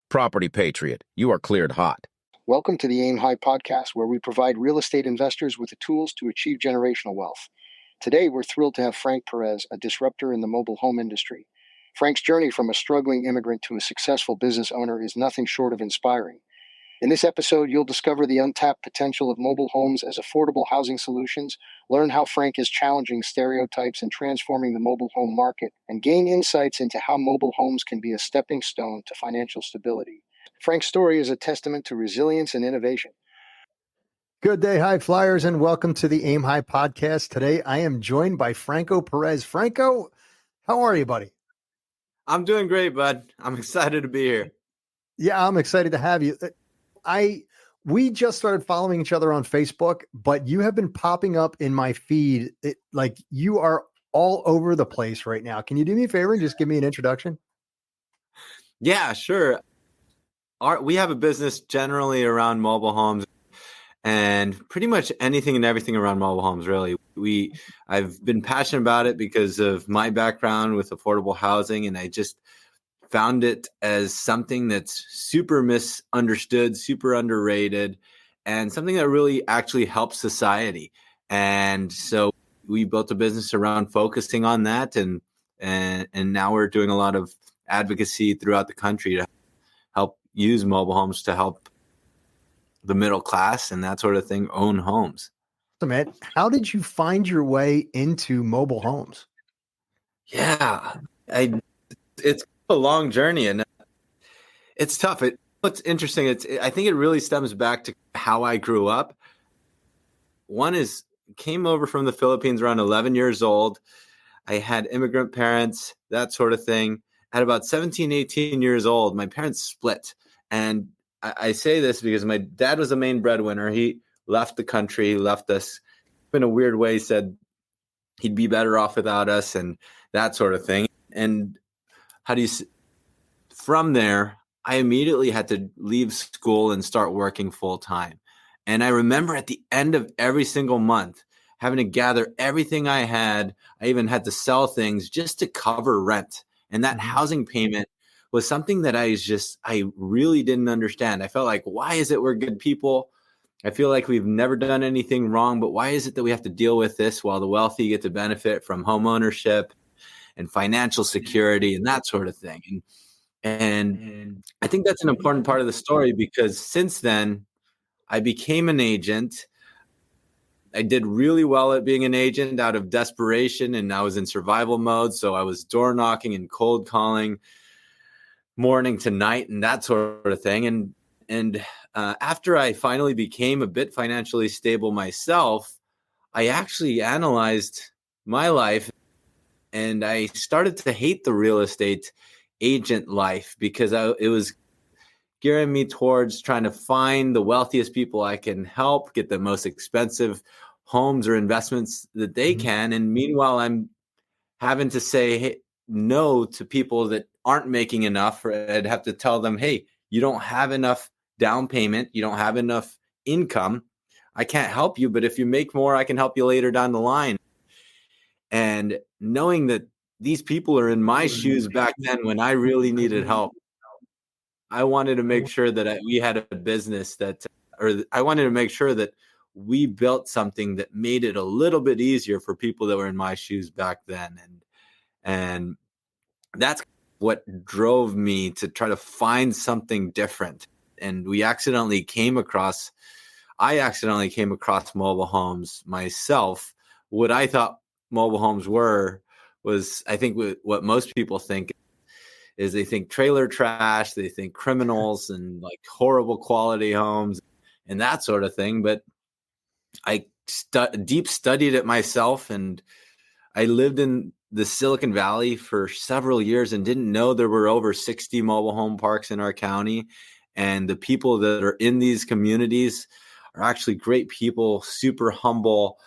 Property Patriot, you are cleared hot. Welcome to the Aim High podcast, where we provide real estate investors with the tools to achieve generational wealth. Today, we're thrilled to have Frank Perez, a disruptor in the mobile home industry. Frank's journey from a struggling immigrant to a successful business owner is nothing short of inspiring. In this episode, you'll discover the untapped potential of mobile homes as affordable housing solutions, learn how Frank is challenging stereotypes and transforming the mobile home market, and gain insights into how mobile homes can be a stepping stone to financial stability. Frank's story is a testament to resilience and innovation. Good day, high flyers, and welcome to the Aim High podcast. Today, I am joined by Franco Perez. Franco, how are you, buddy? I'm doing great, bud. I'm excited to be here. Yeah, I'm excited to have you. We just started following each other on Facebook, but you have been popping up in my feed. Like you are all over the place right now. Can you do me a favor and just give me an introduction? Yeah, sure. We have a business generally around mobile homes and pretty much anything and everything around mobile homes, really. I've been passionate about it because of my background with affordable housing, and I just found it as something that's super misunderstood, super underrated, and something that really actually helps society. And so we built a business around focusing on that, and now we're doing a lot of advocacy throughout the country to help use mobile homes to help the middle class and that sort of thing own homes. So, man, how did you find your way into mobile homes? Yeah, it's a long journey and it's tough. What's interesting, I think it really stems back to how I grew up. One is came over from the Philippines around 11 years old. I had immigrant parents, that sort of thing. At about 17, 18 years old, my parents split. And I say this because my dad was the main breadwinner. He left the country, left us in a weird way, said he'd be better off without us and that sort of thing. And from there, I immediately had to leave school and start working full time. And I remember at the end of every single month, having to gather everything I had. I even had to sell things just to cover rent. And that housing payment was something that I really didn't understand. I felt like, why is it we're good people? I feel like we've never done anything wrong, but why is it that we have to deal with this while the wealthy get to benefit from home ownership and financial security and that sort of thing? And I think that's an important part of the story because since then, I became an agent. I did really well at being an agent out of desperation, and I was in survival mode. So I was door knocking and cold calling morning to night and that sort of thing. And after I finally became a bit financially stable myself, I actually analyzed my life and I started to hate the real estate agent life because it was gearing me towards trying to find the wealthiest people I can help get the most expensive homes or investments that they can. And meanwhile, I'm having to say no to people that aren't making enough. Or I'd have to tell them, hey, you don't have enough down payment. You don't have enough income. I can't help you, but if you make more, I can help you later down the line. And knowing that these people are in my shoes back then when I really needed help, I wanted to make sure that we had a business I wanted to make sure that we built something that made it a little bit easier for people that were in my shoes back then. And that's what drove me to try to find something different. And I accidentally came across mobile homes myself. What I thought mobile homes was, I think what most people think is they think trailer trash, they think criminals and like horrible quality homes and that sort of thing. But I deep studied it myself, and I lived in the Silicon Valley for several years and didn't know there were over 60 mobile home parks in our county. And the people that are in these communities are actually great people, super humble,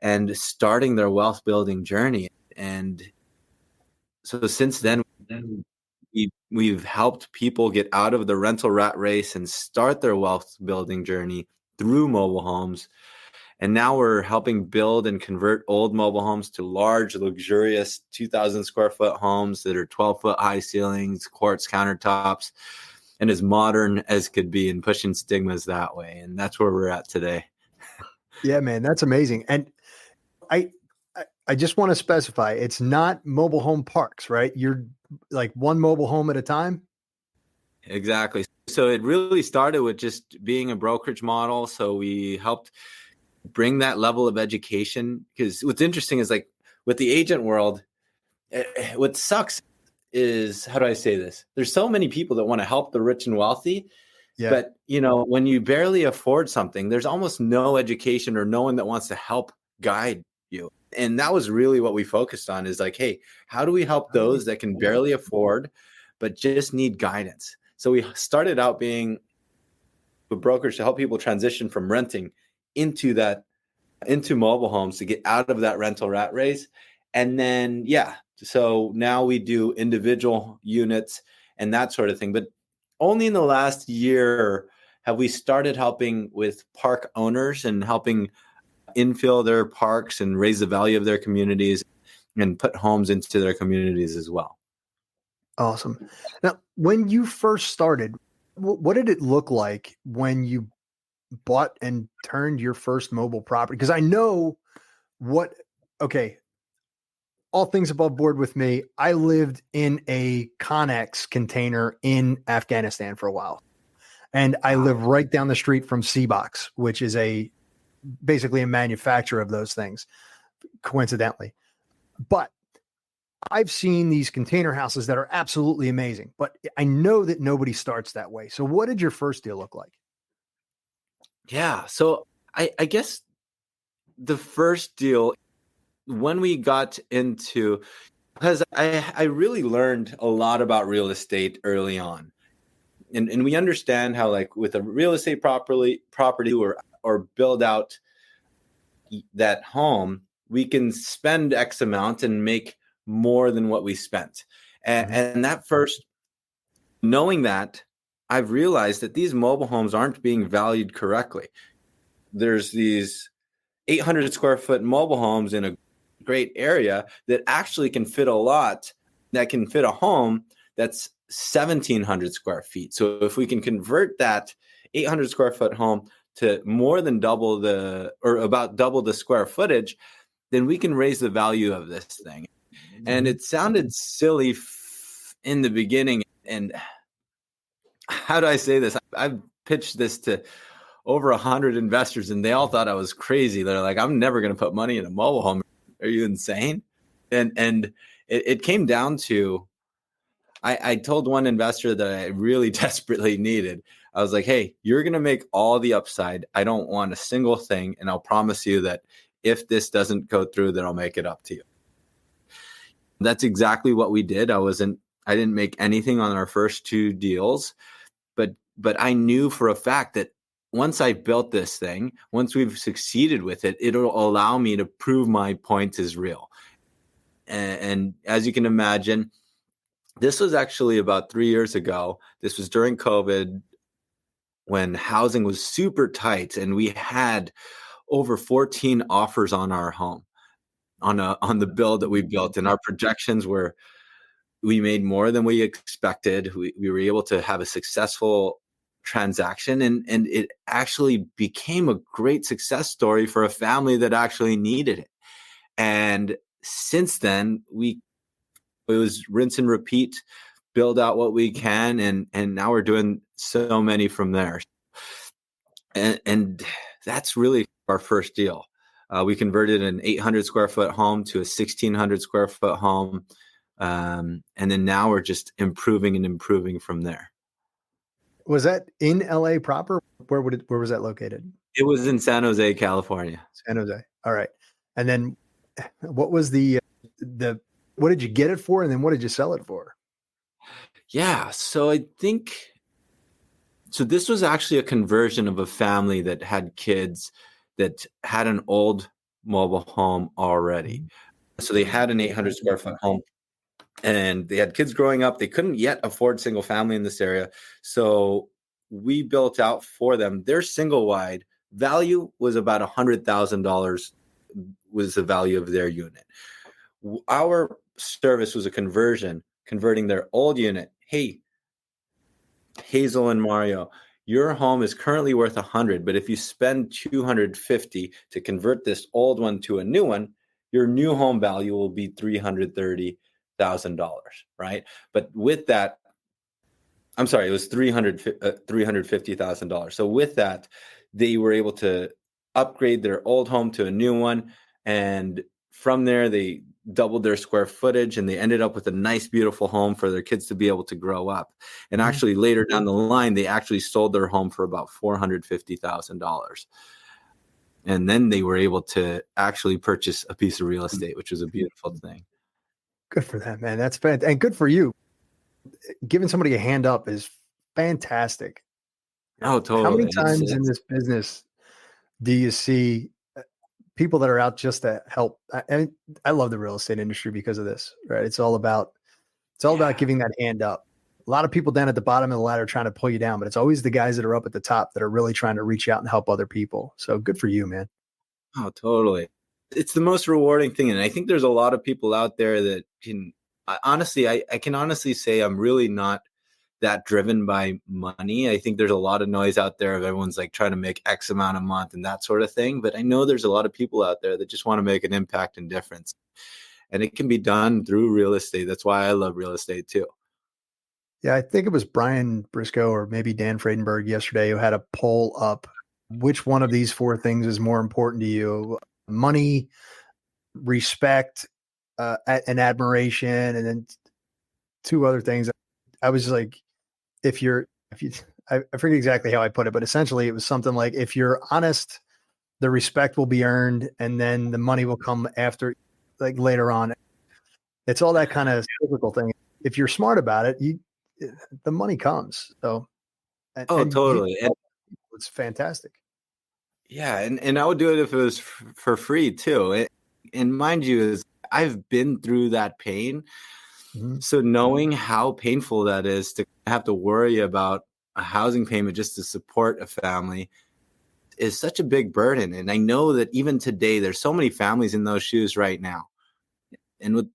and starting their wealth building journey. And so since then, we've helped people get out of the rental rat race and start their wealth building journey through mobile homes. And now we're helping build and convert old mobile homes to large, luxurious 2,000 square foot homes that are 12-foot high ceilings, quartz countertops, and as modern as could be, and pushing stigmas that way. And that's where we're at today. Yeah, man, that's amazing. And I I just want to specify, it's not mobile home parks, right? You're like one mobile home at a time. Exactly. So it really started with just being a brokerage model. So we helped bring that level of education, because what's interesting is, like, with the agent world, what sucks is, how do I say this? There's so many people that want to help the rich and wealthy. Yeah. But, when you barely afford something, there's almost no education or no one that wants to help guide you. And that was really what we focused on, is like, hey, how do we help those that can barely afford, but just need guidance? So we started out being a brokerage to help people transition from renting into mobile homes, to get out of that rental rat race. And then, so now we do individual units and that sort of thing. But only in the last year have we started helping with park owners and helping infill their parks and raise the value of their communities and put homes into their communities as well. Awesome. Now, when you first started, what did it look like when you bought and turned your first mobile property? Because I know all things above board with me. I lived in a Connex container in Afghanistan for a while. And I live right down the street from C-Box, which is basically a manufacturer of those things, coincidentally. But I've seen these container houses that are absolutely amazing, but I know that nobody starts that way. So what did your first deal look like? Yeah. So I guess the first deal, when we got into, because I really learned a lot about real estate early on. And we understand how, like, with a real estate property or build out that home, we can spend X amount and make more than what we spent. And that first, knowing that, I've realized that these mobile homes aren't being valued correctly. There's these 800 square foot mobile homes in a great area that actually can fit a home that's 1,700 square feet. So if we can convert that 800 square foot home to more than about double the square footage, then we can raise the value of this thing. And it sounded silly in the beginning. And how do I say this? I've pitched this to over 100 investors, and they all thought I was crazy. They're like, I'm never going to put money in a mobile home. Are you insane? And it came down to, I told one investor that I really desperately needed. I was like, hey, you're going to make all the upside. I don't want a single thing. And I'll promise you that if this doesn't go through, then I'll make it up to you. That's exactly what we did. I didn't make anything on our first two deals, but I knew for a fact that once I built this thing, once we've succeeded with it, it'll allow me to prove my point is real. And as you can imagine, this was actually about 3 years ago. This was during COVID, when housing was super tight, and we had over 14 offers on our home, on the build that we built. And our projections were, we made more than we expected. We were able to have a successful transaction, and it actually became a great success story for a family that actually needed it. And since then, it was rinse and repeat, build out what we can, and now we're doing so many from there. And that's really our first deal. We converted an 800 square foot home to a 1,600 square foot home. And then now we're just improving from there. Was that in LA proper? Where was that located? It was in San Jose, California. San Jose. All right. And then what was what did you get it for? And then what did you sell it for? Yeah. So this was actually a conversion of a family that had kids that had an old mobile home already. So they had an 800 square foot home, and they had kids growing up. They couldn't yet afford single family in this area. So we built out for them. Their single wide value was about $100,000 was the value of their unit. Our service was a converting their old unit. Hey, Hazel and Mario, your home is currently worth 100, but if you spend 250 to convert this old one to a new one, your new home value will be $330,000, right? But with that, I'm sorry, it was $350,000. So with that, they were able to upgrade their old home to a new one, and from there they doubled their square footage, and they ended up with a nice, beautiful home for their kids to be able to grow up. And actually, later down the line, they actually sold their home for about $450,000. And then they were able to actually purchase a piece of real estate, which was a beautiful thing. Good for them, man. That's fantastic. And good for you. Giving somebody a hand up is fantastic. Oh, totally. How many times in this business do you see people that are out just to help? I love the real estate industry because of this, right? It's all about giving that hand up. A lot of people down at the bottom of the ladder trying to pull you down, but it's always the guys that are up at the top that are really trying to reach out and help other people. So good for you, man. Oh, totally. It's the most rewarding thing. And I think there's a lot of people out there that I can honestly say I'm really not that driven by money. I think there's a lot of noise out there of everyone's like trying to make X amount a month and that sort of thing. But I know there's a lot of people out there that just want to make an impact and difference. And it can be done through real estate. That's why I love real estate too. Yeah, I think it was Brian Briscoe or maybe Dan Fredenberg yesterday who had a poll up. Which one of these four things is more important to you? Money, respect, and admiration, and then two other things. I was like, I forget exactly how I put it, but essentially it was something like, if you're honest, the respect will be earned, and then the money will come after, like later on. It's all that kind of cyclical thing. If you're smart about it, the money comes. So, totally. It's fantastic. Yeah. And I would do it if it was for free too. And mind you, I've been through that pain. Mm-hmm. So knowing how painful that is to have to worry about a housing payment just to support a family is such a big burden. And I know that even today, there's so many families in those shoes right now. And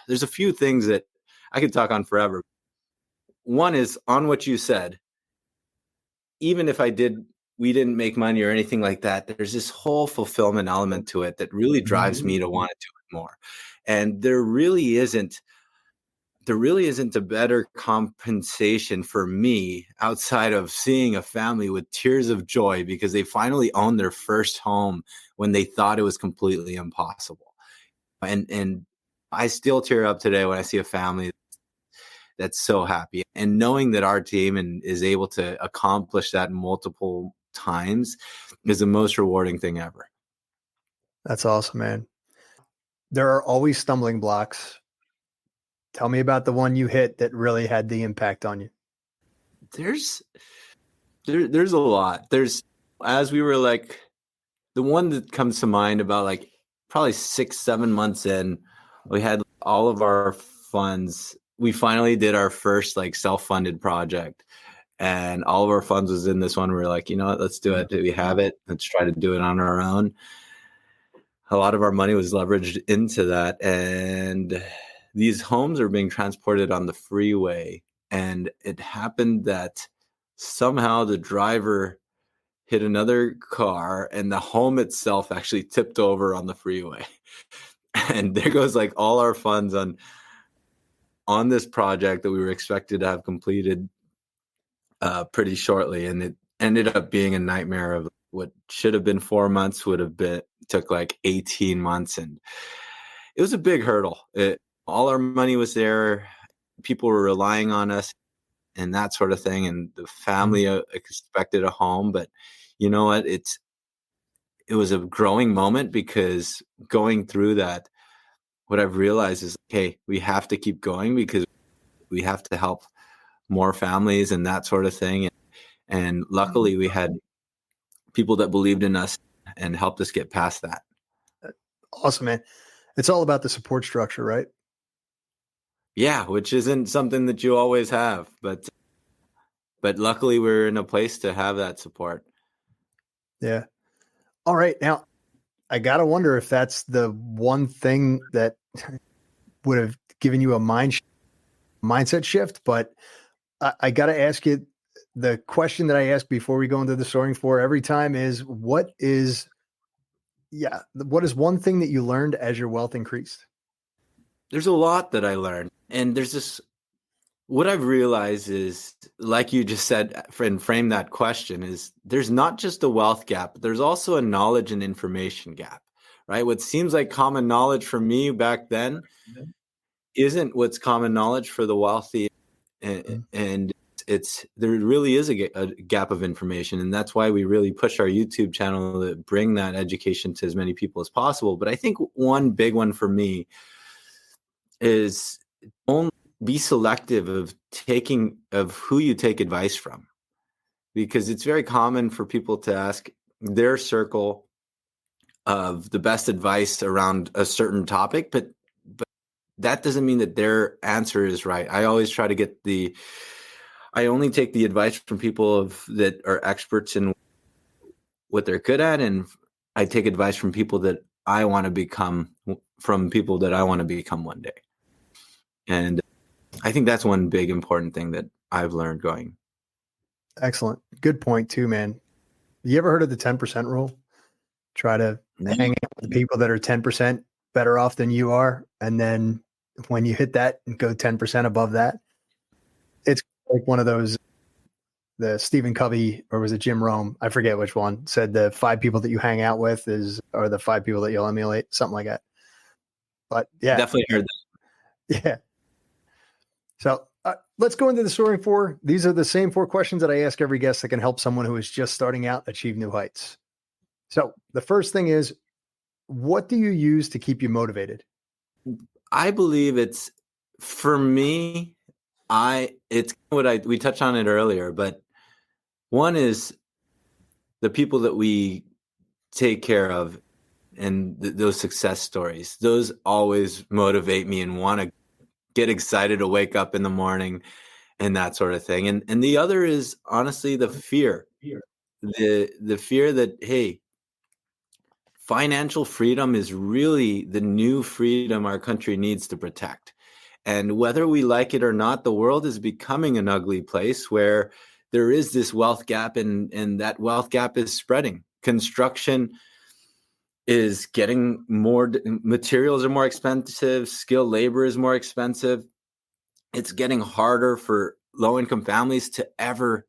there's a few things that I could talk on forever. One is on what you said. Even if we didn't make money or anything like that, there's this whole fulfillment element to it that really drives me to want to do it more. And there really isn't a better compensation for me outside of seeing a family with tears of joy because they finally owned their first home when they thought it was completely impossible. And I still tear up today when I see a family that's so happy. And knowing that our team is able to accomplish that multiple times is the most rewarding thing ever. That's awesome, man. There are always stumbling blocks. Tell me about the one you hit that really had the impact on you. There's a lot. As we were like, the one that comes to mind about like probably 6-7 months in, we had all of our funds. We finally did our first like self-funded project, and all of our funds was in this one. We were like, you know what, let's do it. We have it. Let's try to do it on our own. A lot of our money was leveraged into that. And these homes are being transported on the freeway. And it happened that somehow the driver hit another car and the home itself actually tipped over on the freeway. And there goes like all our funds on this project that we were expected to have completed pretty shortly. And it ended up being a nightmare of what should have been 4 months took like 18 months. And it was a big hurdle. All our money was there. People were relying on us and that sort of thing. And the family expected a home, but you know what? It was a growing moment because going through that, what I've realized is, hey, we have to keep going because we have to help more families and that sort of thing. And luckily we had people that believed in us and helped us get past that. Awesome, man. It's all about the support structure, right? Yeah, which isn't something that you always have, but luckily we're in a place to have that support. Yeah. All right. Now, I got to wonder if that's the one thing that would have given you a mindset shift, but I got to ask you, the question that I ask before we go into the soaring for every time is what is one thing that you learned as your wealth increased? There's a lot that I learned. And there's this, what I've realized is, like you just said, and frame that question, is there's not just a wealth gap, but there's also a knowledge and information gap, right? What seems like common knowledge for me back then isn't what's common knowledge for the wealthy. And there really is a gap of information. And that's why we really push our YouTube channel to bring that education to as many people as possible. But I think one big one for me is only be selective of who you take advice from, because it's very common for people to ask their circle of the best advice around a certain topic, but that doesn't mean that their answer is right. I always try to I only take the advice from people that are experts in what they're good at, and I take advice from people that I want to become one day. And I think that's one big important thing that I've learned going. Excellent. Good point too, man. You ever heard of the 10% rule? Try to hang out with people that are 10% better off than you are. And then when you hit that and go 10% above that, it's like one of those, the Stephen Covey, or was it Jim Rome? I forget which one, said the 5 people that you hang out with are the 5 people that you'll emulate, something like that. But yeah, definitely heard that. Yeah. So let's go into the soaring 4. These are the same 4 questions that I ask every guest that can help someone who is just starting out achieve new heights. So the first thing is, what do you use to keep you motivated? I believe it's, for me, we touched on it earlier, but one is the people that we take care of and those success stories. Those always motivate me and want to get excited to wake up in the morning and that sort of thing. And the other is honestly the fear, the fear that, hey, financial freedom is really the new freedom our country needs to protect. And whether we like it or not, the world is becoming an ugly place where there is this wealth gap, and that wealth gap is spreading. Construction is getting more, materials are more expensive, skilled labor is more expensive. It's getting harder for low-income families to ever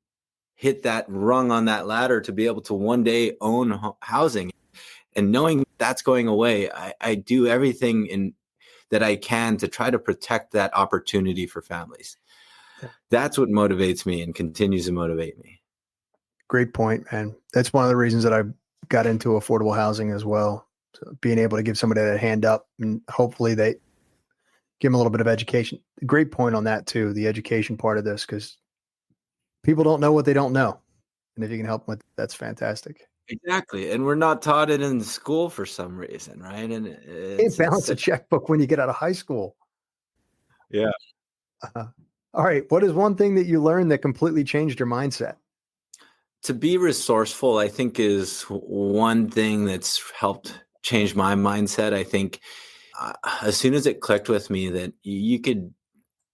hit that rung on that ladder to be able to one day own housing. And knowing that's going away, I do everything that I can to try to protect that opportunity for families. That's what motivates me and continues to motivate me. Great point, man. That's one of the reasons that I got into affordable housing as well. So being able to give somebody that hand up, and hopefully they give them a little bit of education. Great point on that too, the education part of this, because people don't know what they don't know. And if you can help them with, that's fantastic. Exactly. And we're not taught it in school for some reason, right? And you can't balance a checkbook when you get out of high school. Yeah. All right. What is one thing that you learned that completely changed your mindset? To be resourceful, I think, is one thing that's helped change my mindset. I think as soon as it clicked with me that you could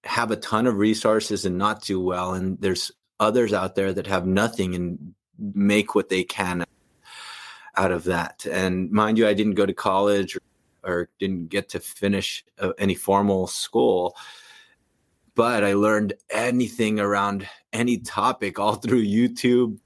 have a ton of resources and not do well, and there's others out there that have nothing and make what they can out of that. And mind you, I didn't go to college or didn't get to finish any formal school, but I learned anything around any topic all through YouTube,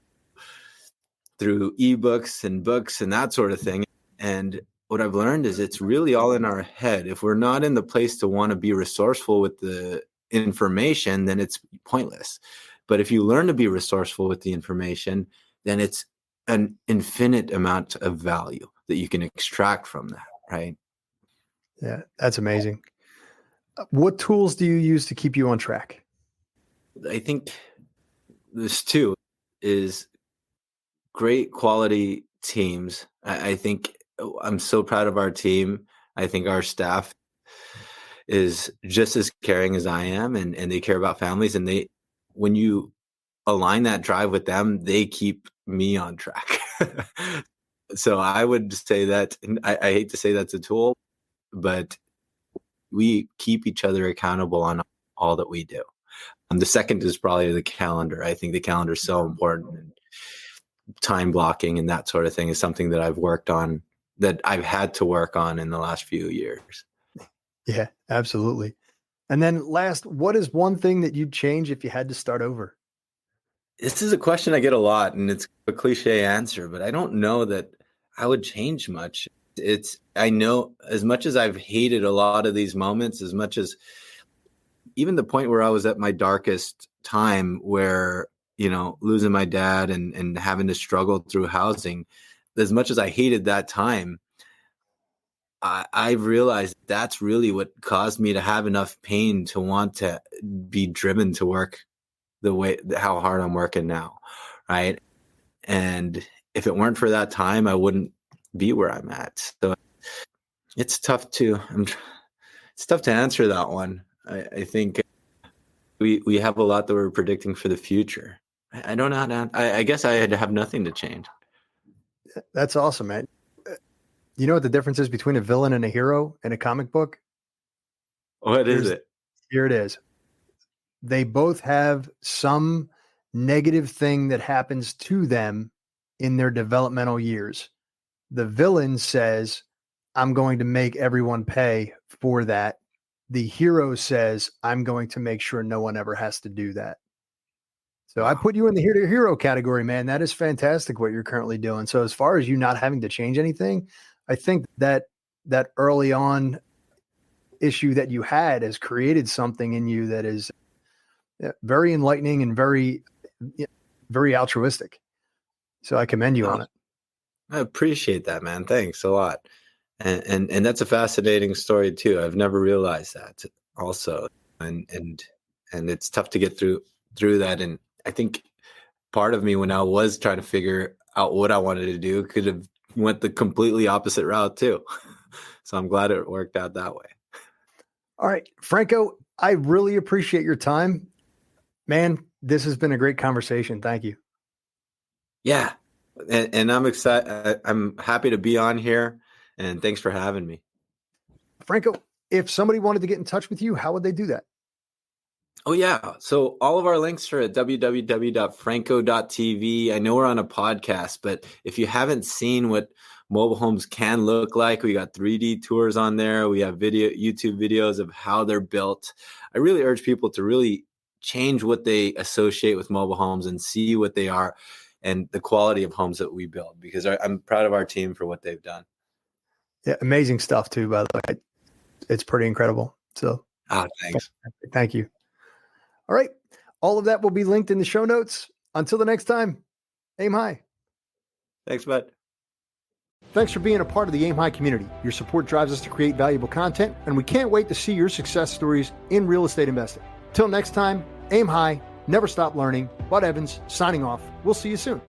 through ebooks and books and that sort of thing. And what I've learned is it's really all in our head. If we're not in the place to want to be resourceful with the information, then it's pointless. But if you learn to be resourceful with the information, then it's an infinite amount of value that you can extract from that, right? Yeah, that's amazing. What tools do you use to keep you on track? I think this too is great quality teams. I think I'm so proud of our team. I think our staff is just as caring as I am, and they care about families. And when you align that drive with them, they keep me on track. So I would say that, I hate to say that's a tool, but we keep each other accountable on all that we do. The second is probably the calendar. I think the calendar is so important. And time blocking and that sort of thing is something that I've worked on, that I've had to work on in the last few years. Yeah, absolutely. And then last, what is one thing that you'd change if you had to start over? This is a question I get a lot, and it's a cliche answer, but I don't know that I would change much. I know, as much as I've hated a lot of these moments, as much as even the point where I was at my darkest time, where, losing my dad and having to struggle through housing, as much as I hated that time, I've realized that's really what caused me to have enough pain to want to be driven to work how hard I'm working now. Right. And if it weren't for that time, I wouldn't be where I'm at. So it's tough to answer that one. I think we have a lot that we're predicting for the future. I don't know how to, I guess I had to have nothing to change. That's awesome, man. You know what the difference is between a villain and a hero in a comic book? What is it? Here it is. They both have some negative thing that happens to them in their developmental years. The villain says, I'm going to make everyone pay for that. The hero says, I'm going to make sure no one ever has to do that. So I put you in the hero category, man. That is fantastic what you're currently doing. So as far as you not having to change anything, I think that early on issue that you had has created something in you that is very enlightening and very, very altruistic. So I commend you on it. I appreciate that, man. Thanks a lot. And that's a fascinating story too. I've never realized that also. And it's tough to get through that. And I think part of me, when I was trying to figure out what I wanted to do, could have went the completely opposite route too. So I'm glad it worked out that way. All right, Franco, I really appreciate your time, man. This has been a great conversation. Thank you. Yeah. And I'm excited. I'm happy to be on here, and thanks for having me. Franco, if somebody wanted to get in touch with you, how would they do that? Oh, yeah. So all of our links are at www.franco.tv. I know we're on a podcast, but if you haven't seen what mobile homes can look like, we got 3D tours on there. We have YouTube videos of how they're built. I really urge people to really change what they associate with mobile homes and see what they are and the quality of homes that we build, because I'm proud of our team for what they've done. Yeah, amazing stuff too, by the way. It's pretty incredible. So thanks. Thank you. All right. All of that will be linked in the show notes. Until the next time, aim high. Thanks, bud. Thanks for being a part of the Aim High community. Your support drives us to create valuable content, and we can't wait to see your success stories in real estate investing. Till next time, aim high, never stop learning. Bud Evans, signing off. We'll see you soon.